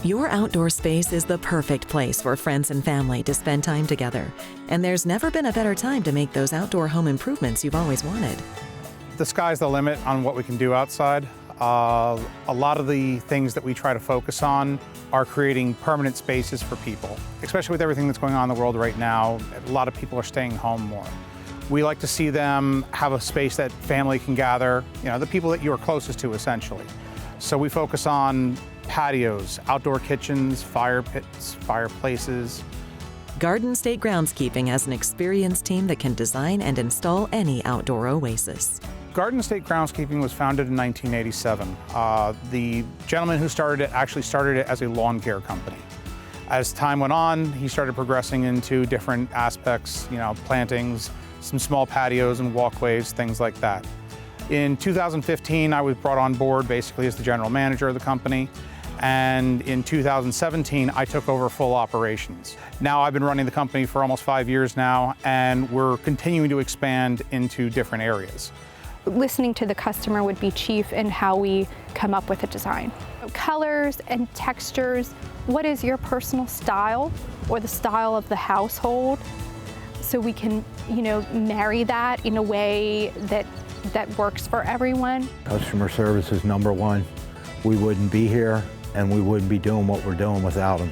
Your outdoor space is the perfect place for friends and family to spend time together, and there's never been a better time to make those outdoor home improvements you've always wanted. The sky's the limit on what we can do outside. A lot of the things that we try to focus on are creating permanent spaces for people, especially with everything that's going on in the world right now. A lot of people are staying home more. We like to see them have a space that family can gather, the people that you are closest to, essentially. So we focus on patios, outdoor kitchens, fire pits, fireplaces. Garden State Groundskeeping has an experienced team that can design and install any outdoor oasis. Garden State Groundskeeping was founded in 1987. The gentleman who started it actually started it as a lawn care company. As time went on, he started progressing into different aspects, plantings, some small patios and walkways, things like that. In 2015, I was brought on board basically as the general manager of the company. And in 2017, I took over full operations. Now I've been running the company for almost 5 years now, and we're continuing to expand into different areas. Listening to the customer would be chief in how we come up with a design. Colors and textures, what is your personal style or the style of the household? So we can, marry that in a way that works for everyone. Customer service is number one. We wouldn't be here and we wouldn't be doing what we're doing without them.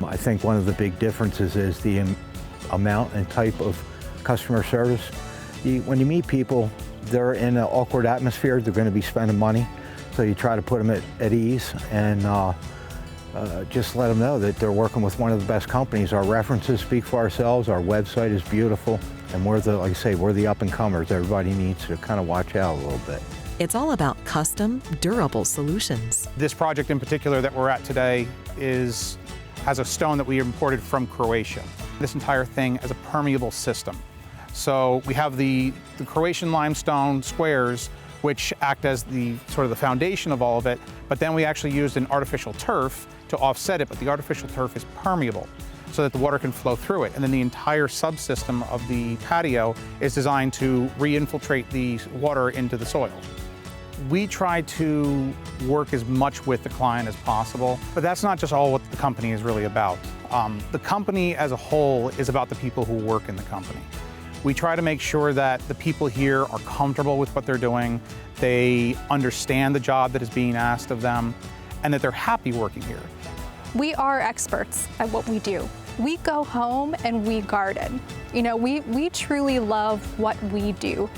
I think one of the big differences is the amount and type of customer service. When you meet people, they're in an awkward atmosphere, they're going to be spending money, so you try to put them at ease and just let them know that they're working with one of the best companies. Our references speak for ourselves, our website is beautiful, and we're the up-and-comers. Everybody needs to kind of watch out a little bit. It's all about custom, durable solutions. This project in particular that we're at today has a stone that we imported from Croatia. This entire thing is a permeable system. So we have the Croatian limestone squares, which act as the foundation of all of it, but then we actually used an artificial turf to offset it, but the artificial turf is permeable so that the water can flow through it. And then the entire subsystem of the patio is designed to re-infiltrate the water into the soil. We try to work as much with the client as possible, but that's not just all what the company is really about. The company as a whole is about the people who work in the company. We try to make sure that the people here are comfortable with what they're doing, they understand the job that is being asked of them, and that they're happy working here. We are experts at what we do. We go home and we garden. We truly love what we do.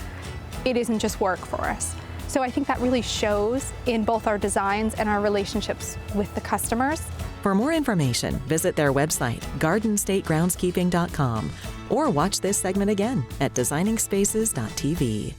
It isn't just work for us. So I think that really shows in both our designs and our relationships with the customers. For more information, visit their website, gardenstategroundskeeping.com, or watch this segment again at designingspaces.tv.